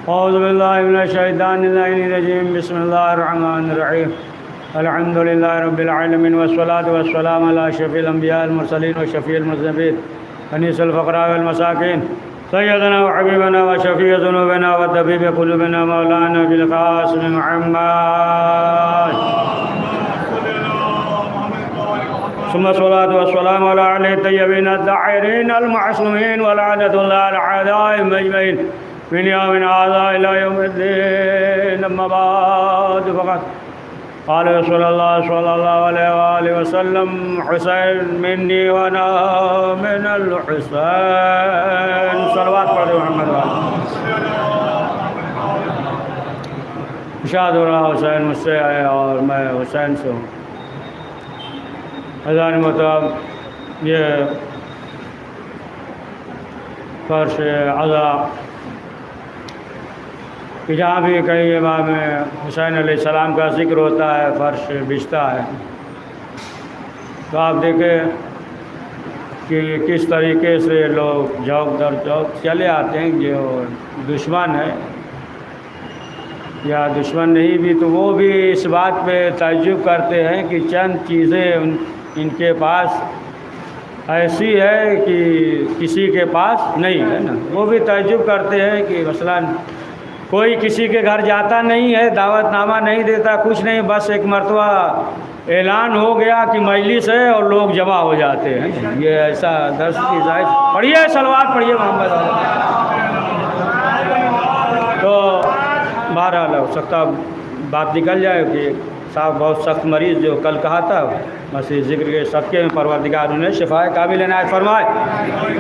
اعوذ باللہ من الشیطان الرجیم بسم اللہ الرحمن الرحیم الحمد للہ رب العالمین والصلاة والسلام علی اشرف الانبیاء المرسلین وشفیع المذنبین انیس الفقراء والمساکین سیدنا وحبیبنا وشفیع ذنوبنا وطبیب قلوبنا مولانا بالقاسم محمد ثم الصلاة والسلام على آله الطيبين الطاهرين المعصومين ولعنة الله على أعدائهم أجمعين من يوم هذا إلى يوم الدين. أما بعد فقد قال رسول الله صلى الله عليه وآله وسلم حسين مني وأنا من الحسين. صلوات پڑھ محمد اشہد اللہ حسین مجھ سے ہے اور میں حسین سے ہوں. اذان مطلب یہ فرش عزا کہ جہاں بھی کہیں امام حسین علیہ السلام کا ذکر ہوتا ہے فرش بچھتا ہے تو آپ دیکھیں کہ کس طریقے سے لوگ جوک در جوک چلے آتے ہیں. جو دشمن ہے یا دشمن نہیں بھی تو وہ بھی اس بات پہ تعجب کرتے ہیں کہ چند چیزیں ان کے پاس ایسی ہے کہ کسی کے پاس نہیں ہے نا. وہ بھی تعجب کرتے ہیں کہ مثلاً کوئی کسی کے گھر جاتا نہیں ہے, دعوت نامہ نہیں دیتا, کچھ نہیں, بس ایک مرتبہ اعلان ہو گیا کہ مجلس ہے اور لوگ جمع ہو جاتے ہیں. یہ ایسا درس کی ظاہر پڑھیے, صلوات پڑھیے محمد. تو بہرحال ہو سکتا بات نکل جائے کہ صاحب بہت سخت مریض جو کل کہا تھا بس ذکر کے صدقے میں پروردگار انہیں شفا کامل عنایت فرمائے.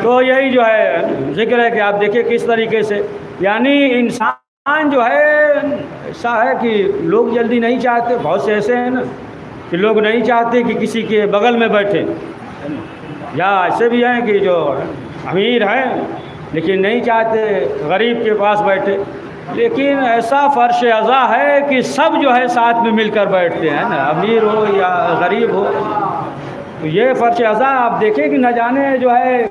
تو یہی جو ہے ذکر ہے کہ آپ دیکھیں کس طریقے سے یعنی انسان جو ہے ایسا ہے کہ لوگ جلدی نہیں چاہتے. بہت سے ایسے ہیں نا کہ لوگ نہیں چاہتے کہ کسی کے بغل میں بیٹھیں, یا ایسے بھی ہیں کہ جو امیر ہیں لیکن نہیں چاہتے غریب کے پاس بیٹھے. لیکن ایسا فرش عزا ہے کہ سب جو ہے ساتھ میں مل کر بیٹھتے ہیں نا, امیر ہو یا غریب ہو. تو یہ فرش عزا آپ دیکھیں کہ نہ جانے جو ہے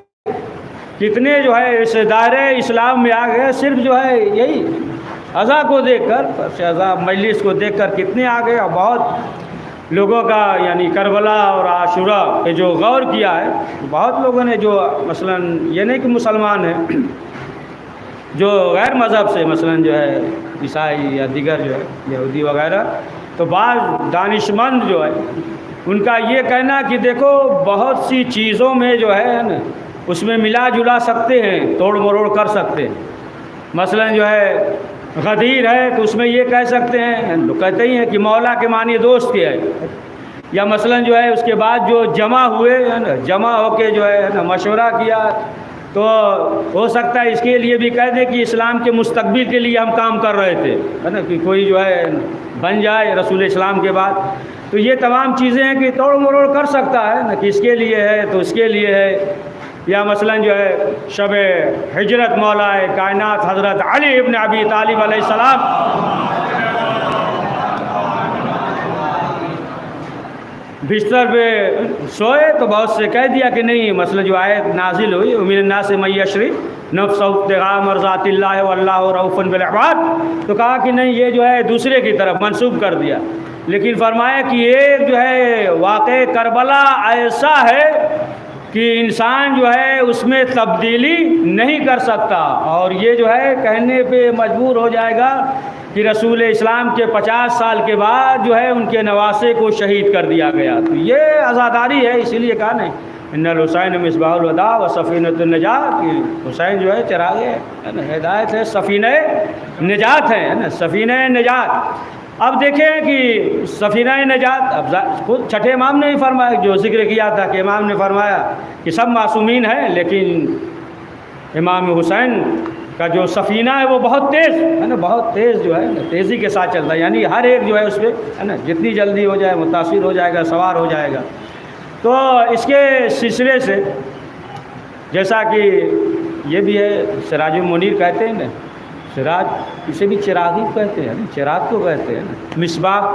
کتنے جو ہے اس دائرے اسلام میں آ گئے صرف جو ہے یہی عزا کو دیکھ کر, فرش عزا مجلس کو دیکھ کر کتنے آ گئے. اور بہت لوگوں کا یعنی کربلا اور عاشورہ پہ جو غور کیا ہے بہت لوگوں نے جو مثلاً یہ نہیں کہ مسلمان ہیں, جو غیر مذہب سے مثلاً جو ہے عیسائی یا دیگر جو ہے یہودی وغیرہ, تو بعض دانشمند جو ہے ان کا یہ کہنا کہ دیکھو بہت سی چیزوں میں جو ہے نا اس میں ملا جلا سکتے ہیں, توڑ مروڑ کر سکتے ہیں. مثلاً جو ہے غدیر ہے تو اس میں یہ کہہ سکتے ہیں, لوگ کہتے ہی ہیں کہ مولا کے معنی دوست کے ہے. یا مثلاً جو ہے اس کے بعد جو جمع ہوئے ہے نا, جمع ہو کے جو ہے نا مشورہ کیا تو ہو سکتا ہے اس کے لیے بھی کہہ دیں کہ اسلام کے مستقبل کے لیے ہم کام کر رہے تھے ہے نا, کہ کوئی جو ہے بن جائے رسول اسلام کے بعد. تو یہ تمام چیزیں ہیں کہ توڑ مروڑ کر سکتا ہے نا کہ اس کے لیے ہے تو اس کے لیے ہے. یا مثلاً جو ہے شب ہجرت مولا کائنات حضرت علی ابن ابی طالب علیہ السلام بستر پہ سوئے تو بہت سے کہہ دیا کہ نہیں مسئلہ جو آیت نازل ہوئی ومن الناس من یشری نفسہ ابتغاء مرضات اللہ واللہ رؤوف بالعباد, تو کہا کہ نہیں یہ جو ہے دوسرے کی طرف منسوب کر دیا. لیکن فرمایا کہ ایک جو ہے واقع کربلا ایسا ہے کہ انسان جو ہے اس میں تبدیلی نہیں کر سکتا, اور یہ جو ہے کہنے پہ مجبور ہو جائے گا کہ رسول اسلام کے 50 سال کے بعد جو ہے ان کے نواسے کو شہید کر دیا گیا. تو یہ عزاداری ہے, اسی لیے کہا نہیں ان الحسین مصباح الہدیٰ و سفینۃ النجات, کہ حسین جو ہے چراغ ہدایت ہے, سفینہ نجات ہے نا, سفینہ نجات. اب دیکھیں کہ سفینہ نجات اب خود چھٹے امام نے ہی فرمایا, جو ذکر کیا تھا کہ امام نے فرمایا کہ سب معصومین ہیں لیکن امام حسین کا جو سفینہ ہے وہ بہت تیز ہے نا, بہت تیز جو ہے نا تیزی کے ساتھ چلتا ہے. یعنی ہر ایک جو ہے اس پہ ہے نا جتنی جلدی ہو جائے متاثر ہو جائے گا, سوار ہو جائے گا. تو اس کے سلسلے سے جیسا کہ یہ بھی ہے سراج المنیر کہتے ہیں نا, سراج اسے بھی چراغی کہتے ہیں, چراغ کو کہتے ہیں نا, مصباح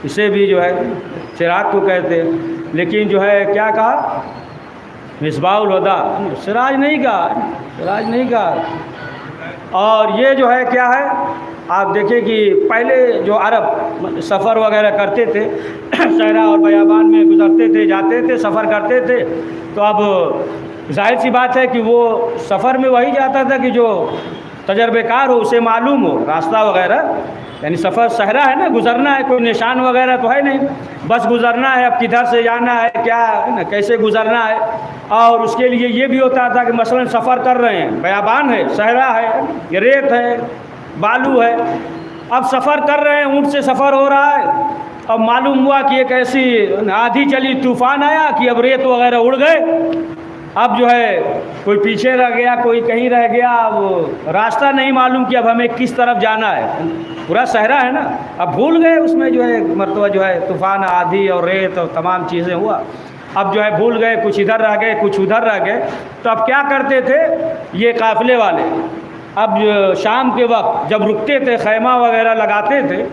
اسے بھی جو ہے چراغ کو کہتے ہیں. لیکن جو ہے کیا کہا مصباح الہدیٰ, سراج نہیں کہا, سراج نہیں کہا. اور یہ جو ہے کیا ہے، آپ دیکھیں کہ پہلے جو عرب سفر وغیرہ کرتے تھے صحرا اور بیابان میں گزرتے تھے، جاتے تھے، سفر کرتے تھے، تو اب ظاہر سی بات ہے کہ وہ سفر میں وہی جاتا تھا کہ جو تجربے کار ہو، اسے معلوم ہو راستہ وغیرہ، یعنی سفر صحرا ہے نا، گزرنا ہے، کوئی نشان وغیرہ تو ہے نہیں، بس گزرنا ہے، اب کدھر سے جانا ہے، کیا ہے نا، کیسے گزرنا ہے۔ اور اس کے لیے یہ بھی ہوتا تھا کہ مثلا سفر کر رہے ہیں، بیابان ہے، صحرا ہے، ریت ہے، بالو ہے، اب سفر کر رہے ہیں، اونٹ سے سفر ہو رہا ہے، اب معلوم ہوا کہ ایک ایسی آندھی چلی، طوفان آیا کہ اب ریت وغیرہ اڑ گئے، اب جو ہے کوئی پیچھے رہ گیا، کوئی کہیں رہ گیا، اب راستہ نہیں معلوم کہ اب ہمیں کس طرف جانا ہے، پورا صحرا ہے نا، اب بھول گئے، اس میں جو ہے مرتبہ جو ہے طوفان، آندھی اور ریت اور تمام چیزیں ہوا، اب جو ہے بھول گئے، کچھ ادھر رہ گئے، کچھ ادھر رہ گئے، تو اب کیا کرتے تھے یہ قافلے والے، اب شام کے وقت جب رکتے تھے، خیمہ وغیرہ لگاتے تھے،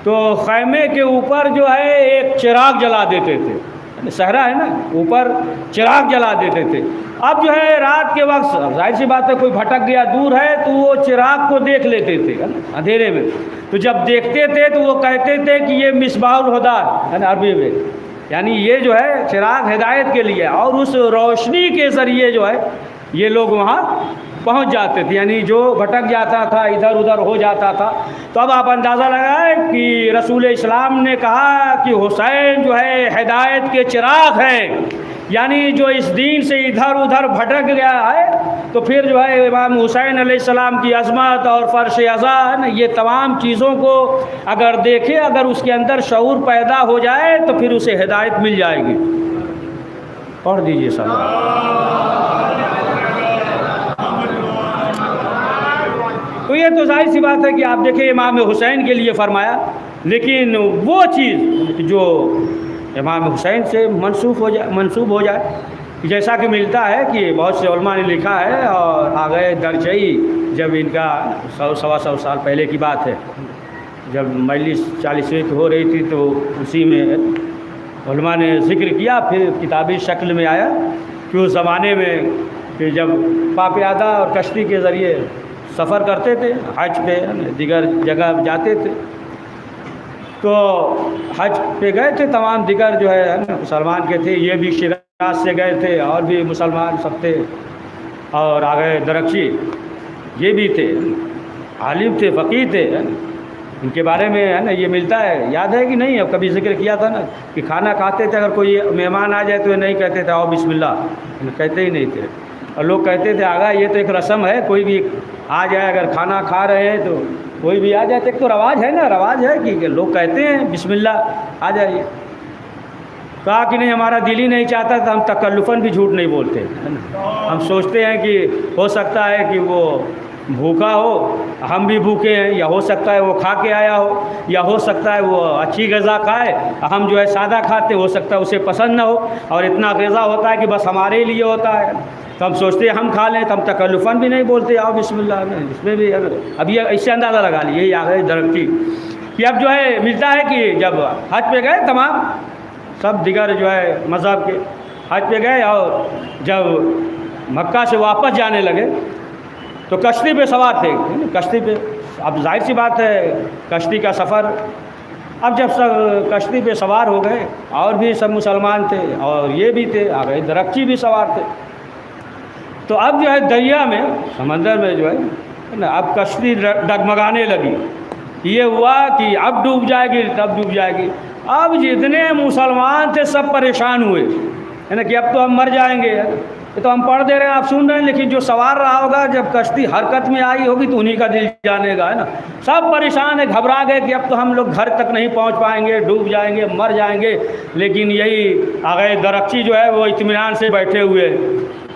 تو خیمے کے اوپر جو ہے ایک چراغ جلا دیتے تھے، صحرا ہے نا، اوپر چراغ جلا دیتے تھے، اب جو ہے رات کے وقت ظاہر سی بات ہے کوئی بھٹک گیا، دور ہے، تو وہ چراغ کو دیکھ لیتے تھے اندھیرے میں، تو جب دیکھتے تھے تو وہ کہتے تھے کہ یہ مصباح الہدیٰ ہے نا، عربی میں، یعنی یہ جو ہے چراغ ہدایت کے لیے، اور اس روشنی کے ذریعے جو ہے یہ لوگ وہاں پہنچ جاتے تھے، یعنی جو بھٹک جاتا تھا، ادھر ادھر ہو جاتا تھا۔ تو اب آپ اندازہ لگائیں کہ رسول اسلام نے کہا کہ حسین جو ہے ہدایت کے چراغ ہیں، یعنی جو اس دین سے ادھر ادھر بھٹک گیا ہے، تو پھر جو ہے امام حسین علیہ السلام کی عظمت اور فرش عزا ہے نا، یہ تمام چیزوں کو اگر دیکھے، اگر اس کے اندر شعور پیدا ہو جائے تو پھر اسے ہدایت مل جائے گی۔ پڑھ دیجیے صاحب۔ تو یہ تو ظاہر سی بات ہے کہ آپ دیکھیں امام حسین کے لیے فرمایا، لیکن وہ چیز جو امام حسین سے منسوب ہو جائے، جیسا کہ ملتا ہے کہ بہت سے علماء نے لکھا ہے، اور آگے درجئی جب ان کا 100 سال پہلے کی بات ہے، جب مجلس 40ویں کی ہو رہی تھی، تو اسی میں علماء نے ذکر کیا، پھر کتابی شکل میں آیا کہ اس زمانے میں کہ جب پاپیادہ اور کشتی کے ذریعے سفر کرتے تھے، حج پہ دیگر جگہ جاتے تھے، تو حج پہ گئے تھے، تمام دیگر جو ہے مسلمان کے تھے، یہ بھی شیراز سے گئے تھے، اور بھی مسلمان سب تھے، اور آگے درخشی یہ بھی تھے، عالم تھے، فقیہ تھے، ان کے بارے میں ہے نا یہ ملتا ہے، یاد ہے کہ نہیں، اب کبھی ذکر کیا تھا نا کہ کھانا کھاتے تھے، اگر کوئی مہمان آ جائے تو یہ نہیں کہتے تھے آؤ بسم اللہ، کہتے ہی نہیں تھے، اور لوگ کہتے تھے آگا یہ تو ایک رسم ہے، کوئی بھی آ جائے، اگر کھانا کھا رہے ہیں تو کوئی بھی آ جائے، تو ایک تو رواج ہے نا، رواج ہے کہ لوگ کہتے ہیں بسم اللہ آ جائیے، کہا کہ نہیں ہمارا دل ہی نہیں چاہتا تھا، ہم تکلفاً بھی جھوٹ نہیں بولتے، ہم سوچتے ہیں کہ ہو سکتا ہے کہ وہ بھوکا ہو، ہم بھی بھوکے ہیں، یا ہو سکتا ہے وہ کھا کے آیا ہو، یا ہو سکتا ہے وہ اچھی غذا کھائے، ہم جو ہے سادہ کھاتے، ہو سکتا ہے اسے پسند نہ ہو، اور اتنا غذا ہوتا ہے کہ بس ہمارے لیے ہوتا ہے، تو ہم سوچتے ہیں ہم کھا لیں، تو ہم تکلفاً بھی نہیں بولتے آؤ بسم اللہ، اس میں بھی اب یہ اس سے اندازہ لگا لیے، یہی آگے درختی کہ اب جو ہے ملتا ہے کہ جب حج پہ گئے، تمام سب دیگر جو ہے مذہب کے حج پہ گئے، اور جب مکہ سے واپس جانے لگے تو کشتی پہ سوار تھے، کشتی پہ، اب ظاہر سی بات ہے کشتی کا سفر، اب جب سب کشتی پہ سوار ہو گئے، اور بھی سب مسلمان تھے، اور یہ بھی تھے، آگے درختی بھی سوار تھے، تو اب جو ہے دریا میں، سمندر میں جو ہے نا، اب کشتی ڈگمگانے لگی، یہ ہوا کہ اب ڈوب جائے گی، تب ڈوب جائے گی، اب جتنے مسلمان تھے سب پریشان ہوئے، ہے نا، کہ اب تو ہم مر جائیں گے، یہ تو ہم پڑھ دے رہے ہیں آپ سن رہے ہیں، لیکن جو سوار رہا ہوگا جب کشتی حرکت میں آئی ہوگی تو انہی کا دل جانے گا، ہے نا، سب پریشان ہیں، گھبرا گئے کہ اب تو ہم لوگ گھر تک نہیں پہنچ پائیں گے، ڈوب جائیں گے، مر جائیں گے، لیکن یہی آگے درختی جو ہے وہ اطمینان سے بیٹھے ہوئے،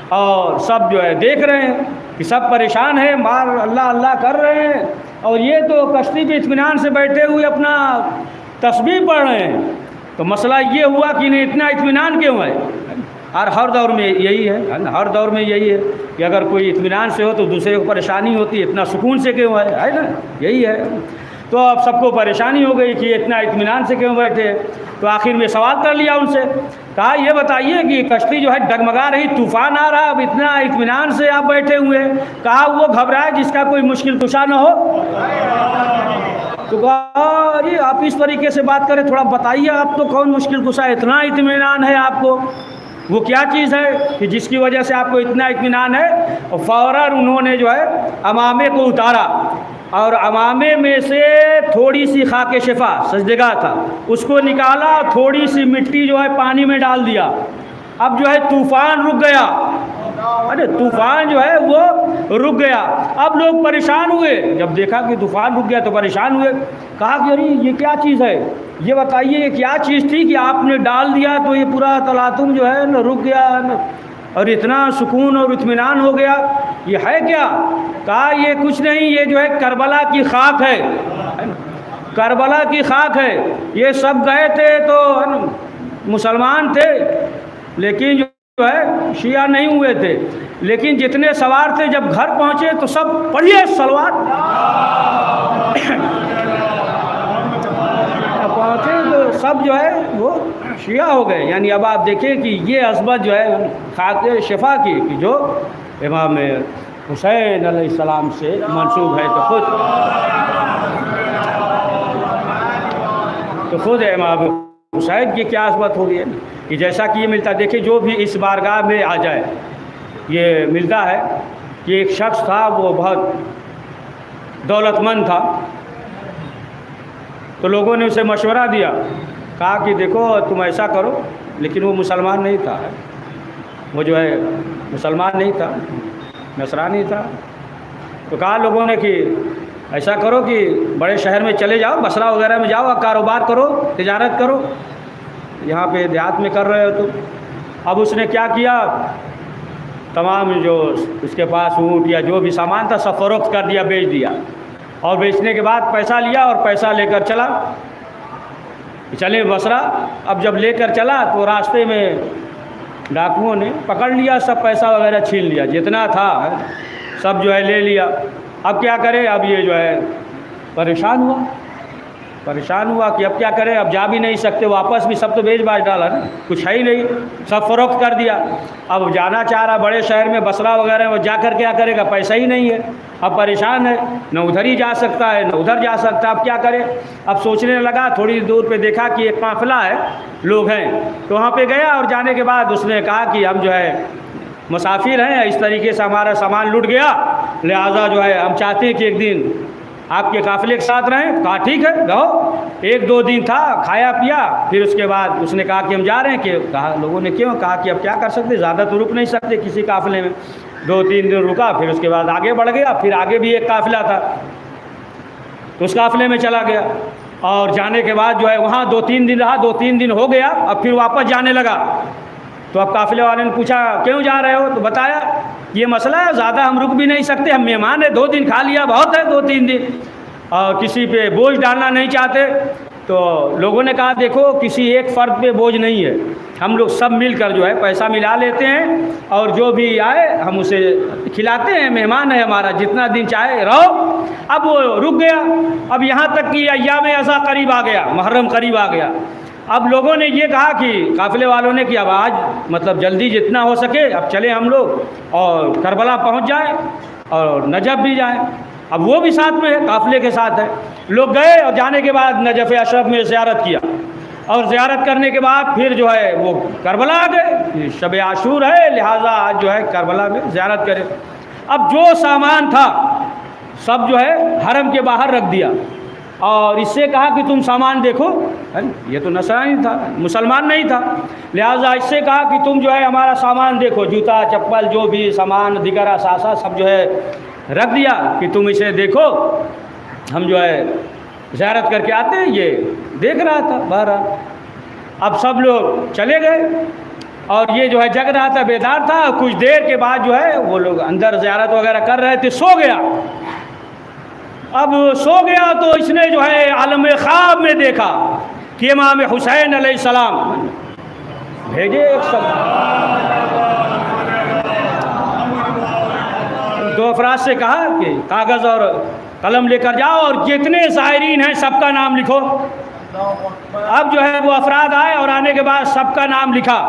اور سب جو ہے دیکھ رہے ہیں کہ سب پریشان ہیں، مار اللہ اللہ کر رہے ہیں، اور یہ تو کشتی پہ اطمینان سے بیٹھے ہوئے اپنا تسبیح پڑھ رہے ہیں، تو مسئلہ یہ ہوا کہ انہیں اتنا اطمینان کیوں ہے، اور ہر دور میں یہی ہے، ہر دور میں یہی ہے کہ اگر کوئی اطمینان سے ہو تو دوسرے کو پریشانی ہوتی ہے، اتنا سکون سے کیوں ہے نا، یہی ہے، تو اب سب کو پریشانی ہو گئی کہ اتنا اطمینان سے کیوں بیٹھے، تو آخر میں سوال کر لیا ان سے کہا یہ بتائیے کہ کشتی جو ہے ڈگمگا رہی، طوفان آ رہا، اب اتنا اطمینان سے آپ بیٹھے ہوئے ہیں، کہا وہ گھبرائے جس کا کوئی مشکل کشا نہ ہو؟ تو کہا جی آپ اس طریقے سے بات کریں، تھوڑا بتائیے آپ تو کون مشکل کشا ہے، اتنا اطمینان ہے آپ کو، وہ کیا چیز ہے کہ جس کی وجہ سے آپ کو اتنا اطمینان ہے؟ اور فوراً انہوں نے جو ہے امامے کو اتارا اور امامے میں سے تھوڑی سی خاک شفا سجدگاہ تھا اس کو نکالا، تھوڑی سی مٹی جو ہے پانی میں ڈال دیا، اب جو ہے طوفان رک گیا، ارے طوفان جو ہے وہ رک گیا۔ اب لوگ پریشان ہوئے، جب دیکھا کہ طوفان رک گیا تو پریشان ہوئے، کہا کہ ارے یہ کیا چیز ہے، یہ بتائیے یہ کیا چیز تھی کہ آپ نے ڈال دیا تو یہ پورا تلاطم جو ہے نا رک گیا اور اتنا سکون اور اطمینان ہو گیا، یہ ہے کیا؟ کہا یہ کچھ نہیں، یہ جو ہے کربلا کی خاک ہے، کربلا کی خاک ہے، یہ سب گئے تھے تو مسلمان تھے لیکن جو ہے شیعہ نہیں ہوئے تھے، لیکن جتنے سوار تھے جب گھر پہنچے تو سب پڑھیے سلوات، پہنچے تو سب جو ہے وہ شیعہ ہو گئے۔ یعنی اب آپ دیکھیں کہ یہ عظمت جو ہے خاک شفا کی کہ جو امام حسین علیہ السلام سے منسوب ہے، تو خود امام حسین کی کیا عظمت ہوگی ہے کہ جیسا کہ یہ ملتا، دیکھیں جو بھی اس بارگاہ میں آ جائے یہ ملتا ہے کہ ایک شخص تھا وہ بہت دولت مند تھا، تو لوگوں نے اسے مشورہ دیا، کہا کہ دیکھو تم ایسا کرو، لیکن وہ مسلمان نہیں تھا، وہ جو ہے مسلمان نہیں تھا، نصرانی تھا، تو کہا لوگوں نے کہ ایسا کرو کہ بڑے شہر میں چلے جاؤ، بصرہ وغیرہ میں جاؤ، کاروبار کرو، تجارت کرو، یہاں پہ دیہات میں کر رہے ہو تو۔ اب اس نے کیا کیا، تمام جو اس کے پاس اونٹ یا جو بھی سامان تھا سب فروخت کر دیا، بیچ دیا، اور بیچنے کے بعد پیسہ لیا اور پیسہ لے کر چلا، چلے بصرہ۔ اب جب لے کر چلا تو راستے میں ڈاکوؤں نے پکڑ لیا، سب پیسہ وغیرہ چھین لیا، جتنا تھا سب جو ہے لے لیا۔ اب کیا کرے، اب یہ جو ہے پریشان ہوا کہ اب کیا کرے، اب جا بھی نہیں سکتے واپس بھی، سب تو بیچ باچ ڈالا نا، کچھ ہے ہی نہیں، سب فروخت کر دیا۔ اب جانا چاہ رہا بڑے شہر میں بصرہ وغیرہ، وہ جا کر کیا کرے گا، پیسہ ہی نہیں ہے، اب پریشان ہے، نہ ادھر ہی جا سکتا ہے نہ ادھر جا سکتا، اب کیا کرے۔ اب سوچنے لگا، تھوڑی دور پہ دیکھا کہ ایک قافلہ ہے، لوگ ہیں، تو وہاں پہ گیا، اور جانے کے بعد اس نے کہا کہ ہم جو ہے مسافر ہیں، اس طریقے سے ہمارا سامان لٹ گیا، لہٰذا جو ہے ہم چاہتے ہیں کہ ایک دن آپ کے قافلے کے ساتھ رہیں۔ کہا ٹھیک ہے رہو۔ ایک دو دن تھا، کھایا پیا، پھر اس کے بعد اس نے کہا کہ ہم جا رہے ہیں، کہ کہا لوگوں نے کیوں، کہا کہ اب کیا کر سکتے، زیادہ تو رک نہیں سکتے کسی قافلے میں، 2-3 دن رکا، پھر اس کے بعد آگے بڑھ گیا، پھر آگے بھی ایک قافلہ تھا تو اس قافلے میں چلا گیا، اور جانے کے بعد جو ہے وہاں 2-3 دن رہا، 2-3 دن ہو گیا، اب پھر واپس جانے لگا۔ تو اب قافلے والے نے پوچھا کیوں جا رہے ہو، تو بتایا یہ مسئلہ ہے، زیادہ ہم رک بھی نہیں سکتے، ہم مہمان ہیں، 2 دن کھا لیا بہت ہے، 2-3 دن، اور کسی پہ بوجھ ڈالنا نہیں چاہتے۔ تو لوگوں نے کہا دیکھو کسی ایک فرد پہ بوجھ نہیں ہے، ہم لوگ سب مل کر جو ہے پیسہ ملا لیتے ہیں، اور جو بھی آئے ہم اسے کھلاتے ہیں، مہمان ہے ہمارا، جتنا دن چاہے رہو۔ اب وہ رک گیا، اب یہاں تک کہ ایام اضحیٰ قریب آ گیا، محرم قریب آ گیا۔ اب لوگوں نے یہ کہا کہ قافلے والوں نے کہ اب آج مطلب جلدی جتنا ہو سکے اب چلیں ہم لوگ اور کربلا پہنچ جائیں اور نجف بھی جائیں۔ اب وہ بھی ساتھ میں ہے، قافلے کے ساتھ ہے۔ لوگ گئے اور جانے کے بعد نجف اشرف میں زیارت کیا، اور زیارت کرنے کے بعد پھر جو ہے وہ کربلا آ گئے، شب عاشور ہے لہٰذا آج جو ہے کربلا میں زیارت کرے۔ اب جو سامان تھا سب جو ہے حرم کے باہر رکھ دیا، اور اس سے کہا کہ تم سامان دیکھو، یہ تو نصرانی تھا، مسلمان نہیں تھا، لہٰذا اس سے کہا کہ تم جو ہے ہمارا سامان دیکھو، جوتا چپل جو بھی سامان دیگر اثاثہ سب جو ہے رکھ دیا کہ تم اسے دیکھو، ہم جو ہے زیارت کر کے آتے ہیں۔ یہ دیکھ رہا تھا بہرحال۔ اب سب لوگ چلے گئے، اور یہ جو ہے جگ رہا تھا، بیدار تھا، کچھ دیر کے بعد جو ہے وہ لوگ اندر زیارت وغیرہ کر رہے تھے، سو گیا۔ اب سو گیا تو اس نے جو ہے عالم خواب میں دیکھا کہ امام حسین علیہ السلام بھیجے ایک سب 2 افراد سے کہا کہ کاغذ اور قلم لے کر جاؤ اور جتنے زائرین ہیں سب کا نام لکھو، اب جو ہے وہ افراد آئے اور آنے کے بعد سب کا نام لکھا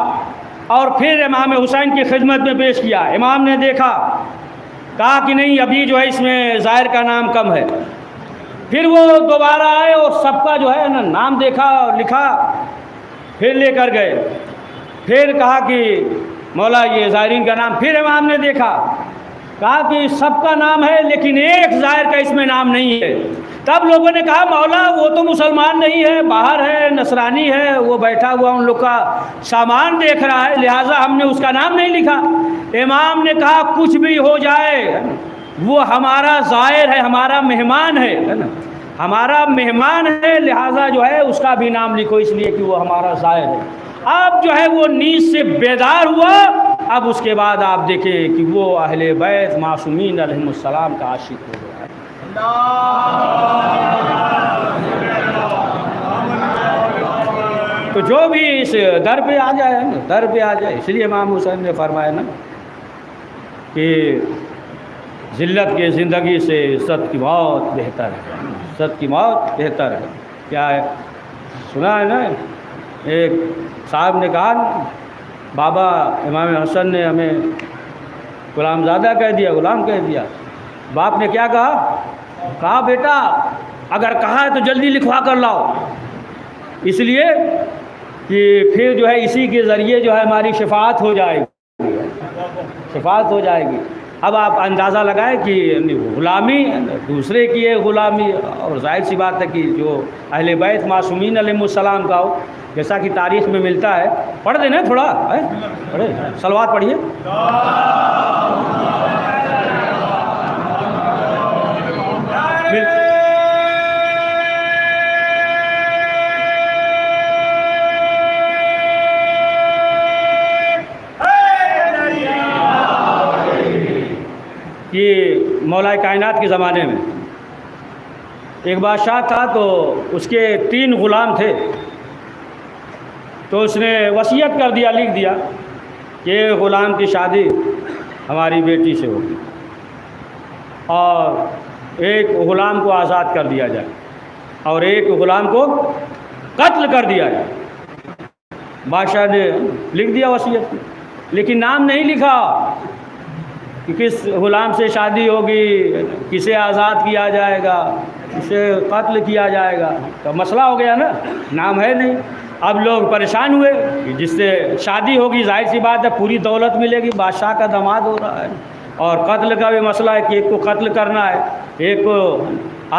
اور پھر امام حسین کی خدمت میں پیش کیا۔ امام نے دیکھا، کہا کہ نہیں ابھی جو ہے اس میں زائر کا نام کم ہے۔ پھر وہ دوبارہ آئے اور سب کا جو ہے نا نام دیکھا اور لکھا، پھر لے کر گئے۔ پھر کہا کہ مولا یہ زائرین کا نام، پھر امام نے دیکھا، کہا کہ سب کا نام ہے لیکن ایک زائر کا اس میں نام نہیں ہے۔ تب لوگوں نے کہا مولا وہ تو مسلمان نہیں ہے، باہر ہے، نصرانی ہے، وہ بیٹھا ہوا ان لوگ کا سامان دیکھ رہا ہے، لہٰذا ہم نے اس کا نام نہیں لکھا۔ امام نے کہا کچھ بھی ہو جائے وہ ہمارا زائر ہے، ہمارا مہمان ہے نا، ہمارا مہمان ہے، لہٰذا جو ہے اس کا بھی نام لکھو، اس لیے کہ وہ ہمارا زائر ہے۔ اب جو ہے وہ نیند سے بیدار ہوا۔ اب اس کے بعد آپ دیکھیں کہ وہ اہل بیت معصومین علیہم السلام کا عاشق ہو گیا۔ تو جو بھی اس در پہ آ جائے نا، در پہ آ جائے، اس لیے امام حسین نے فرمایا نا کہ ذلت کے زندگی سے عزت کی موت بہتر ہے، عزت کی موت بہتر ہے۔ کیا ہے سنا ہے نا، ایک صاحب نے کہا بابا امام حسن نے ہمیں غلام زادہ کہہ دیا، غلام کہہ دیا۔ باپ نے کیا کہا؟ کہا بیٹا اگر کہا ہے تو جلدی لکھوا کر لاؤ، اس لیے کہ پھر جو ہے اسی کے ذریعے جو ہے ہماری شفاعت ہو جائے گی، شفاعت ہو جائے گی۔ اب آپ اندازہ لگائیں کہ غلامی دوسرے کی ہے غلامی، اور ظاہر سی بات ہے کہ جو اہل بیت معصومین علیہم السلام کا ہو، جیسا کہ تاریخ میں ملتا ہے۔ پڑھ دینا تھوڑا، پڑھے صلوات پڑھیے۔ یہ مولا کائنات کے زمانے میں ایک بادشاہ تھا، تو اس کے 3 غلام تھے، تو اس نے وصیت کر دیا، لکھ دیا کہ غلام کی شادی ہماری بیٹی سے ہوگی اور ایک غلام کو آزاد کر دیا جائے اور ایک غلام کو قتل کر دیا جائے۔ بادشاہ نے لکھ دیا وصیت، لیکن نام نہیں لکھا کہ کس غلام سے شادی ہوگی، کسے آزاد کیا جائے گا، کسے قتل کیا جائے گا۔ تو مسئلہ ہو گیا نا، نام ہے نہیں۔ اب لوگ پریشان ہوئے کہ جس سے شادی ہوگی ظاہر سی بات ہے پوری دولت ملے گی، بادشاہ کا داماد ہو رہا ہے، اور قتل کا بھی مسئلہ ہے کہ ایک کو قتل کرنا ہے، ایک کو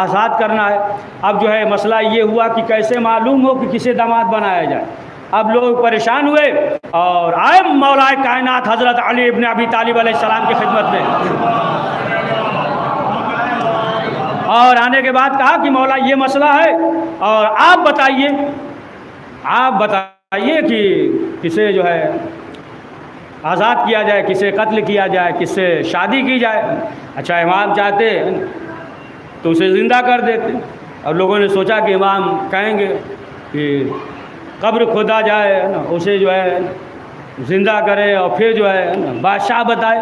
آزاد کرنا ہے۔ اب جو ہے مسئلہ یہ ہوا کہ کیسے معلوم ہو کہ کسے داماد بنایا جائے۔ اب لوگ پریشان ہوئے اور آئے مولا کائنات حضرت علی ابن ابی طالب علیہ السلام کی خدمت میں، اور آنے کے بعد کہا کہ مولا یہ مسئلہ ہے اور آپ بتائیے کہ کسے جو ہے آزاد کیا جائے، کسے قتل کیا جائے، کس سے شادی کی جائے۔ اچھا امام چاہتے تو اسے زندہ کر دیتے۔ اور لوگوں نے سوچا کہ امام کہیں گے کہ قبر کھودا جائے نا، اسے جو ہے زندہ کرے اور پھر جو ہے بادشاہ بتائے۔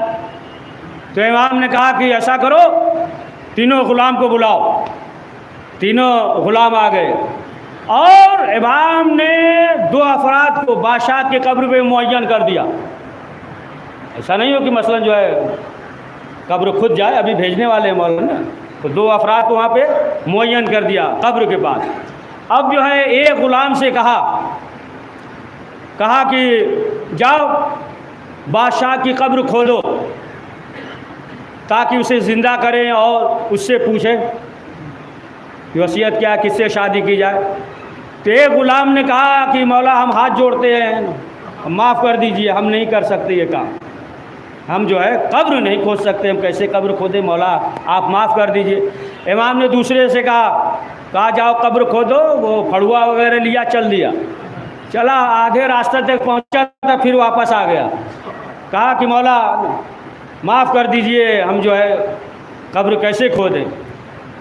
تو امام نے کہا کہ ایسا کرو، تینوں غلام کو بلاؤ۔ تینوں غلام آ گئے اور امام نے 2 افراد کو بادشاہ کے قبر پہ معین کر دیا۔ ایسا نہیں ہو کہ مثلا جو ہے قبر خود جائے، ابھی بھیجنے والے ہیں مولانا، تو 2 افراد کو وہاں پہ معین کر دیا قبر کے پاس۔ اب جو ہے ایک غلام سے کہا کہ جاؤ بادشاہ کی قبر کھودو تاکہ اسے زندہ کریں اور اس سے پوچھیں کہ وصیت کیا، کس سے شادی کی جائے۔ تو ایک غلام نے کہا کہ مولا ہم ہاتھ جوڑتے ہیں، معاف کر دیجئے، ہم نہیں کر سکتے یہ کام، ہم جو ہے قبر نہیں کھود سکتے، ہم کیسے قبر کھودیں، مولا آپ معاف کر دیجئے۔ امام نے دوسرے سے کہا جاؤ قبر کھودو۔ وہ پھڑوا وغیرہ لیا، چل دیا، چلا آدھے راستہ تک پہنچا تھا، پھر واپس آ گیا، کہا کہ مولا معاف کر دیجئے، ہم جو ہے قبر کیسے کھودیں۔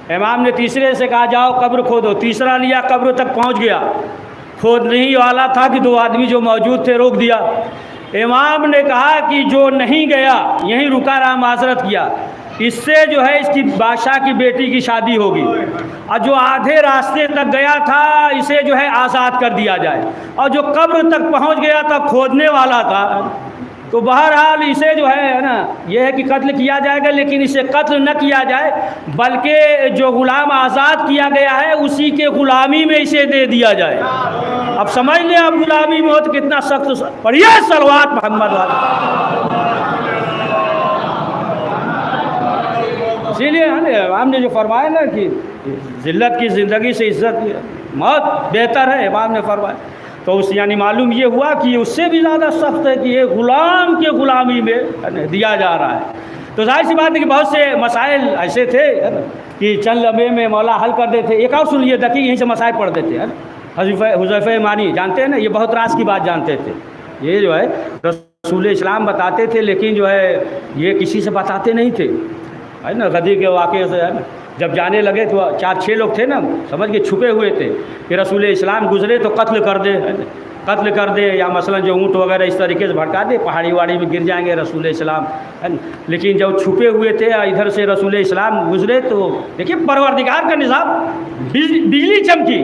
امام نے تیسرے سے کہا جاؤ قبر کھودو، تیسرا لیا، قبر تک پہنچ گیا، کھودنے ہی والا تھا کہ 2 آدمی جو موجود تھے روک دیا۔ امام نے کہا کہ جو نہیں گیا یہیں رکا رہا، معذرت کیا، اس سے جو ہے اس کی بادشاہ کی بیٹی کی شادی ہوگی، اور جو آدھے راستے تک گیا تھا اسے جو ہے آزاد کر دیا جائے، اور جو قبر تک پہنچ گیا تھا کھودنے والا تھا تو بہرحال اسے جو ہے نا یہ ہے کہ قتل کیا جائے گا، لیکن اسے قتل نہ کیا جائے بلکہ جو غلام آزاد کیا گیا ہے اسی کے غلامی میں اسے دے دیا جائے۔ اب سمجھ لیں اب غلامی میں ہو تو کتنا سخت، پڑھیے صلوات محمد والا۔ اسی لیے امام نے جو فرمایا نا کہ ذلت کی زندگی سے عزت کی موت بہتر ہے، امام نے فرمایا، تو اس یعنی معلوم یہ ہوا کہ اس سے بھی زیادہ سخت ہے کہ یہ غلام کے غلامی میں دیا جا رہا ہے۔ تو ظاہر سی بات ہے کہ بہت سے مسائل ایسے تھے کہ چند لمحے میں مولا حل کر دیتے۔ ایک اور سن لیے دیکھیے یہیں سے مسائل پڑھ دیتے ہیں۔ حذیفہ یمانی جانتے ہیں نا، یہ بہت راز کی بات جانتے تھے، یہ جو ہے رسول اسلام بتاتے تھے لیکن جو ہے یہ کسی سے بتاتے نہیں تھے، ہے نا، غدیر کے واقعے سے ہے نا، جب جانے لگے تو 4-6 لوگ تھے نا سمجھ کے چھپے ہوئے تھے کہ رسول اسلام گزرے تو قتل کر دے، قتل کر دے، یا مثلا جو اونٹ وغیرہ اس طریقے سے بھڑکا دے، پہاڑی واڑی میں گر جائیں گے رسول اسلام، ہے نا۔ لیکن جب چھپے ہوئے تھے ادھر سے رسول اسلام گزرے تو دیکھیے پروردگار کا نظام، بجلی چمکی،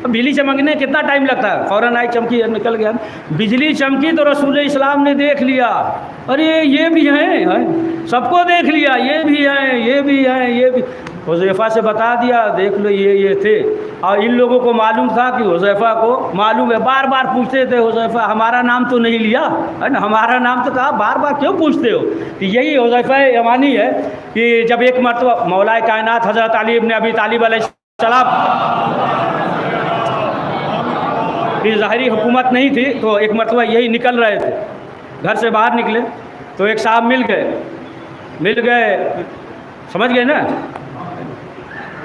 بجلی چمکنے کتنا ٹائم لگتا ہے، فوراً آئی چمکی نکل گیا، بجلی چمکی تو رسول اسلام نے دیکھ لیا، ارے یہ بھی ہیں، سب کو دیکھ لیا، یہ بھی ہیں، یہ بھی ہیں، یہ بھی، حذیفہ سے بتا دیا دیکھ لو یہ تھے، اور ان لوگوں کو معلوم تھا کہ حذیفہ کو معلوم ہے، بار بار پوچھتے تھے حذیفہ ہمارا نام تو نہیں لیا، ہے نا، ہمارا نام تو کہا، بار بار کیوں پوچھتے ہو؟ کہ یہی حذیفہ یمانی ہے کہ جب ایک مرتبہ مولا کائنات حضرت علی ابن ابی طالب علیہ السلام کی ظاہری حکومت نہیں تھی تو ایک مرتبہ یہی نکل رہے تھے، گھر سے باہر نکلے تو ایک صاحب مل گئے، سمجھ گئے نا،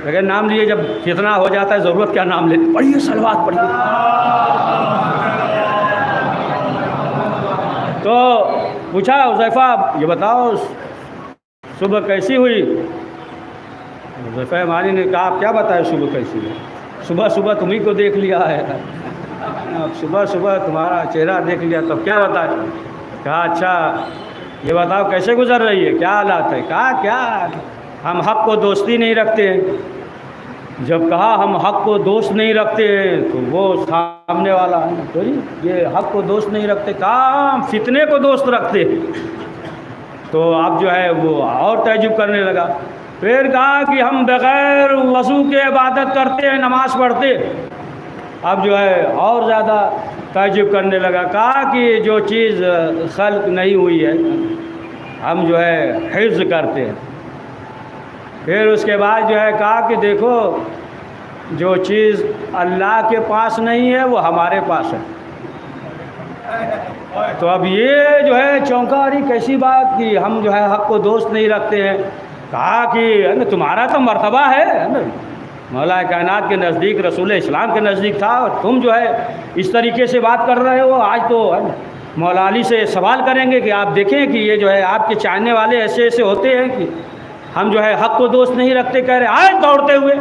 اگر نام لیے جب کتنا ہو جاتا ہے ضرورت کیا نام لیتے، پڑھیے صلوات پڑھیے۔ تو پوچھا حذیفہ یہ بتاؤ صبح کیسی ہوئی؟ حذیفہ یمانی نے کہا آپ کیا بتائیں صبح کیسی ہوئی، صبح تمہیں کو دیکھ لیا ہے، صبح تمہارا چہرہ دیکھ لیا تو کیا بتائیں؟ کہا اچھا یہ بتاؤ کیسے گزر رہی ہے، کیا حالات ہے؟ کہا کیا ہم حق کو دوستی نہیں رکھتے ہیں۔ جب کہا ہم حق کو دوست نہیں رکھتے تو وہ سامنے والا تو یہ حق کو دوست نہیں رکھتے، کہا ہم فتنے کو دوست رکھتے، تو اب جو ہے وہ اور تعجب کرنے لگا، پھر کہا کہ ہم بغیر وضو کے عبادت کرتے ہیں، نماز پڑھتے، اب جو ہے اور زیادہ تعجب کرنے لگا، کہا کہ جو چیز خلق نہیں ہوئی ہے ہم جو ہے حفظ کرتے ہیں۔ پھر اس کے بعد جو ہے کہا کہ دیکھو جو چیز اللہ کے پاس نہیں ہے وہ ہمارے پاس ہے۔ تو اب یہ جو ہے چونکا رہی کیسی بات کہ ہم جو ہے حق کو دوست نہیں رکھتے ہیں، کہا کہ تمہارا تو مرتبہ ہے نا مولا کائنات کے نزدیک، رسول اسلام کے نزدیک تھا، اور تم جو ہے اس طریقے سے بات کر رہے ہو۔ آج تو مولا علی سے سوال کریں گے کہ آپ دیکھیں کہ یہ جو ہے آپ کے چاہنے والے ایسے ایسے ہوتے ہیں کہ ہم جو ہے حق کو دوست نہیں رکھتے، کہہ رہے آئے دوڑتے ہوئے،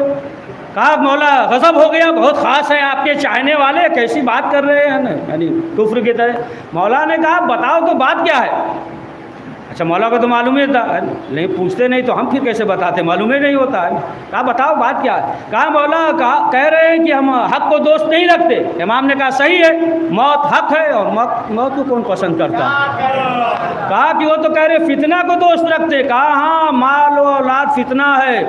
کہا مولا غضب ہو گیا، بہت خاص ہے آپ کے چاہنے والے، کیسی بات کر رہے ہیں، یعنی کفر کی طرح۔ مولا نے کہا بتاؤ تو بات کیا ہے؟ اچھا مولا کو تو معلوم ہی تھا، نہیں پوچھتے نہیں تو ہم پھر کیسے بتاتے، معلوم ہی نہیں ہوتا ہے۔ کہا بتاؤ بات کیا ہے؟ کہا مولا کہہ رہے ہیں کہ ہم حق کو دوست نہیں رکھتے۔ امام نے کہا صحیح ہے، موت حق ہے اور موت کو کون پسند کرتا ہے؟ کہا کہ وہ تو کہہ رہے فتنہ کو دوست رکھتے۔ کہا ہاں مال و اولاد فتنہ ہے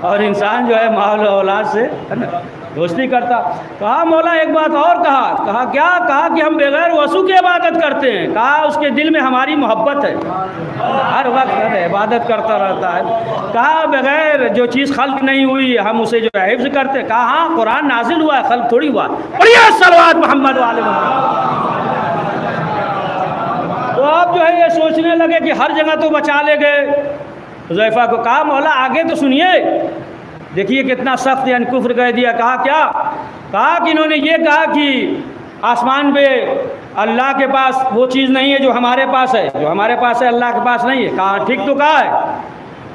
اور انسان جو ہے مال و اولاد سے دوستی کرتا۔ کہا مولا ایک بات اور کہا کیا؟ کہا کہ ہم بغیر وضو کی عبادت کرتے ہیں، کہا اس کے دل میں ہماری محبت ہے، ہر وقت عبادت کرتا رہتا ہے۔ کہا بغیر جو چیز خلق نہیں ہوئی ہم اسے جو ہے حفظ کرتے ہیں۔ کہا ہاں قرآن نازل ہوا ہے، خلق تھوڑی ہوا، پڑھیے صلوات محمد والے محمد۔ تو آپ جو ہے یہ سوچنے لگے کہ ہر جگہ تو بچا لے گئے حذیفہ کو۔ کہا مولا آگے تو سنیے، دیکھیے کتنا سخت یعنی کفر کہہ دیا۔ کہا کیا؟ کہا کہ انہوں نے یہ کہا کہ آسمان پہ اللہ کے پاس وہ چیز نہیں ہے جو ہمارے پاس ہے، جو ہمارے پاس ہے اللہ کے پاس نہیں ہے۔ کہا ٹھیک تو کہا ہے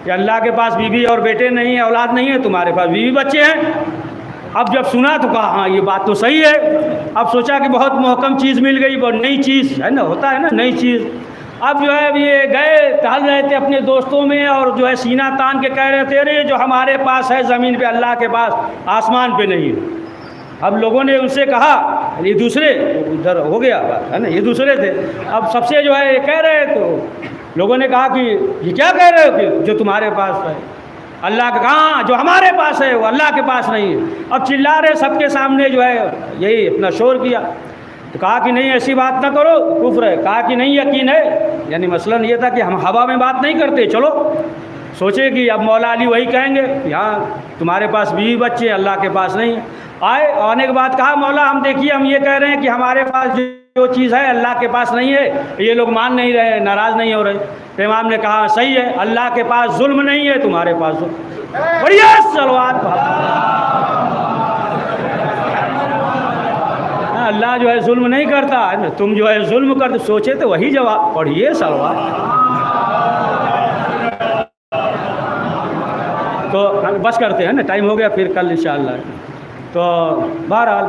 کہ اللہ کے پاس بیوی اور بیٹے نہیں ہیں، اولاد نہیں ہے، تمہارے پاس بیوی بچے ہیں۔ اب جب سنا تو کہا ہاں یہ بات تو صحیح ہے۔ اب سوچا کہ بہت محکم چیز مل گئی، بہت نئی چیز ہے نا، ہوتا ہے نا نئی چیز، اب جو ہے اب یہ گئے ٹہل رہے تھے اپنے دوستوں میں، اور جو ہے سینہ تان کے کہہ رہے تھے ارے جو ہمارے پاس ہے زمین پہ اللہ کے پاس آسمان پہ نہیں ہے۔ اب لوگوں نے ان سے کہا، یہ دوسرے ادھر ہو گیا بات ہے نا، یہ دوسرے تھے، اب سب سے جو ہے یہ کہہ رہے تو لوگوں نے کہا کہ یہ کیا کہہ رہے ہو کہ جو تمہارے پاس ہے اللہ کا، کہاں جو ہمارے پاس ہے وہ اللہ کے پاس نہیں ہے۔ اب چلا رہے سب کے سامنے جو ہے یہی اپنا شور کیا، تو کہا کہ نہیں ایسی بات نہ کرو کفر ہے، کہا کہ نہیں یقین ہے، یعنی مثلاً یہ تھا کہ ہم ہوا میں بات نہیں کرتے، چلو سوچے کہ اب مولا علی وہی کہیں گے کہ ہاں تمہارے پاس بیوی بچے اللہ کے پاس نہیں ہے۔ آنے کے بعد کہا مولا ہم دیکھیے ہم یہ کہہ رہے ہیں کہ ہمارے پاس جو چیز ہے اللہ کے پاس نہیں ہے، یہ لوگ مان نہیں رہے، ناراض نہیں ہو رہے۔ تو امام نے کہا صحیح ہے، اللہ کے پاس ظلم نہیں ہے، تمہارے پاس ظلم۔ بڑھیا صلوات اللہ جو ہے ظلم نہیں کرتا، تم جو ہے ظلم کرتے، سوچے تو وہی جواب، پڑھیے صلوات۔ تو بس کرتے ہیں نا، ٹائم ہو گیا، پھر کل انشاءاللہ۔ تو بہرحال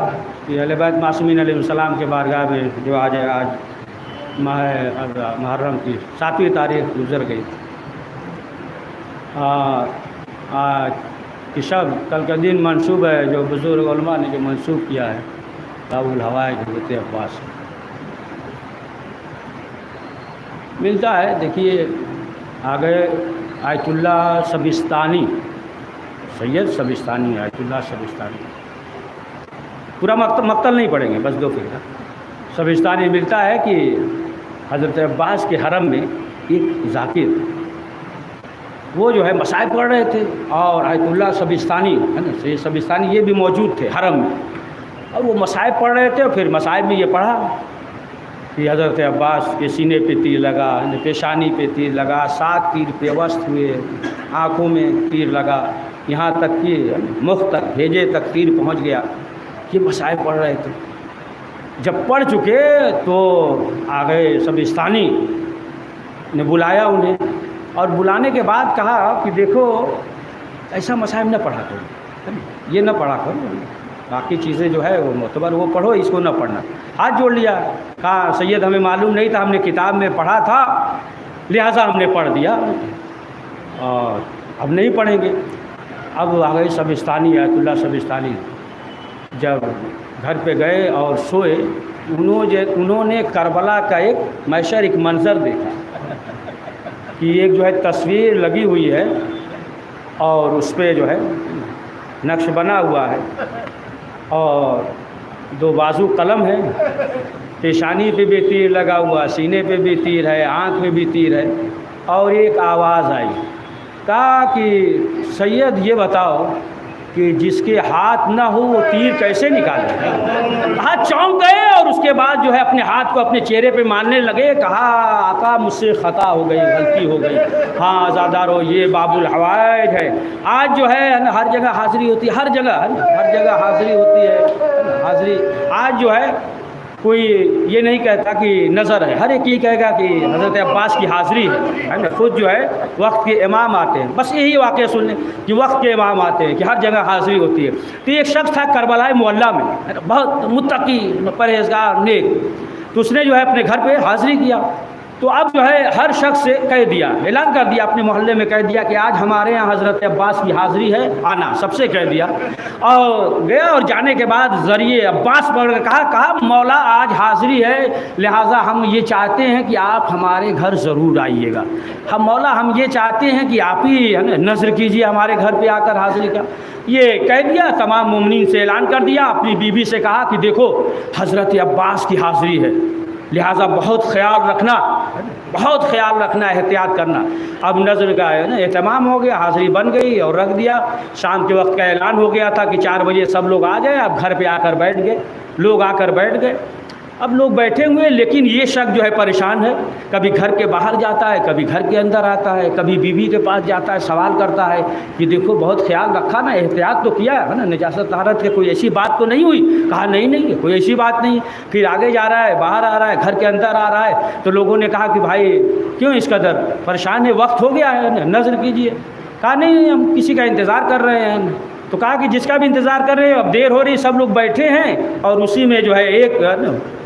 یہ اہل بیت معصومین علیہ السلام کے بارگاہ میں جو آج ماہ محرم کی 7ویں تاریخ گزر گئی، آج کی شب کل کا دن منسوب ہے جو بزرگ علماء نے جو منسوب کیا ہے باب الحوائج حضرت عباس ملتا ہے۔ دیکھیے آگے آیت اللہ سبستانی، سید سبستانی، آیت اللہ سبستانی، پورا مقتل نہیں پڑھیں گے، بس دو فکرہ۔ سبستانی ملتا ہے کہ حضرت عباس کے حرم میں ایک ذاکر وہ جو ہے مسائل پڑھ رہے تھے، اور آیت اللہ سبستانی ہے نا، سید سبستانی یہ بھی موجود تھے حرم میں، اور وہ مسائل پڑھ رہے تھے، اور پھر مسائل میں یہ پڑھا کہ حضرت عباس کے سینے پہ تیر لگا، پیشانی پہ تیر لگا، 7 تیر پیوست ہوئے، آنکھوں میں تیر لگا، یہاں تک کہ مخ تک بھیجے تک تیر پہنچ گیا۔ یہ مسائل پڑھ رہے تھے، جب پڑھ چکے تو آگئے سبستانی نے بلایا انہیں، اور بلانے کے بعد کہا کہ دیکھو ایسا مسائل نہ پڑھا کرو، یہ نہ پڑھا کرو، باقی چیزیں جو ہے وہ معتبر وہ پڑھو، اس کو نہ پڑھنا۔ ہاتھ جوڑ لیا، کہا سید ہمیں معلوم نہیں تھا، ہم نے کتاب میں پڑھا تھا لہٰذا ہم نے پڑھ دیا، اور اب نہیں پڑھیں گے۔ اب آگئے سبستانی، آیت اللہ سبستانی جب گھر پہ گئے اور سوئے، انہوں نے کربلا کا ایک محشر، ایک منظر دیکھا کہ ایک جو ہے تصویر لگی ہوئی ہے، اور اس پہ جو ہے نقش بنا ہوا ہے، اور 2 بازو قلم ہے، پیشانی پہ بھی تیر لگا ہوا، سینے پہ بھی تیر ہے، آنکھ میں بھی تیر ہے، اور ایک آواز آئی، کہا کہ سید یہ بتاؤ کہ جس کے ہاتھ نہ ہو وہ تیر کیسے نکالے؟ ہاتھ چونک گئے، اور اس کے بعد جو ہے اپنے ہاتھ کو اپنے چہرے پہ مارنے لگے، کہا آقا مجھ سے خطا ہو گئی، غلطی ہو گئی، ہاں آزادارو یہ باب الحوائج ہے۔ آج جو ہے ہر جگہ حاضری ہوتی ہے، ہر جگہ حاضری ہوتی ہے، حاضری آج جو ہے کوئی یہ نہیں کہتا کہ نظر ہے، ہر ایک یہ کہے گا کہ حضرت عباس کی حاضری ہے نا، خود جو ہے وقت کے امام آتے ہیں، بس یہی واقعہ سن لیں کہ وقت کے امام آتے ہیں، کہ ہر جگہ حاضری ہوتی ہے۔ تو ایک شخص تھا کربلا معلیٰ میں، بہت متقی پرہیزگار نیک، تو اس نے جو ہے اپنے گھر پہ حاضری کیا، تو اب جو ہے ہر شخص سے کہہ دیا، اعلان کر دیا، اپنے محلے میں کہہ دیا کہ آج ہمارے یہاں حضرت عباس کی حاضری ہے، آنا، سب سے کہہ دیا، اور گیا، اور جانے کے بعد ذریعے عباس پڑھ کر کہا مولا آج حاضری ہے، لہٰذا ہم یہ چاہتے ہیں کہ آپ ہمارے گھر ضرور آئیے گا، مولا ہم یہ چاہتے ہیں کہ آپ ہی نظر کیجیے ہمارے گھر پہ آ کر حاضری کا۔ یہ کہہ دیا، تمام مومنین سے اعلان کر دیا، اپنی بیوی سے کہا کہ دیکھو حضرت عباس کی حاضری ہے، لہٰذا بہت خیال رکھنا، احتیاط کرنا۔ اب نظر کا ہے نا اہتمام ہو گیا، حاضری بن گئی اور رکھ دیا۔ شام کے وقت کا اعلان ہو گیا تھا کہ 4 بجے سب لوگ آ جائیں، اب گھر پہ آ کر بیٹھ گئے، لوگ آ کر بیٹھ گئے۔ اب لوگ بیٹھے ہوئے، لیکن یہ شخص جو ہے پریشان ہے، کبھی گھر کے باہر جاتا ہے، کبھی گھر کے اندر آتا ہے، کبھی بیوی کے پاس جاتا ہے، سوال کرتا ہے کہ دیکھو بہت خیال رکھا نا، احتیاط تو کیا ہے نا، نجاست طہارت کے کوئی ایسی بات تو نہیں ہوئی؟ کہا نہیں کوئی ایسی بات نہیں۔ پھر آگے جا رہا ہے، باہر آ رہا ہے، گھر کے اندر آ رہا ہے، تو لوگوں نے کہا کہ بھائی کیوں اس قدر پریشان ہے، وقت ہو گیا ہے، نظر کیجیے۔ کہا نہیں ہم کسی کا انتظار کر رہے ہیں۔ تو کہا کہ جس کا بھی انتظار کر رہے ہیں، اب دیر ہو رہی، سب لوگ بیٹھے ہیں، اور اسی میں جو ہے ایک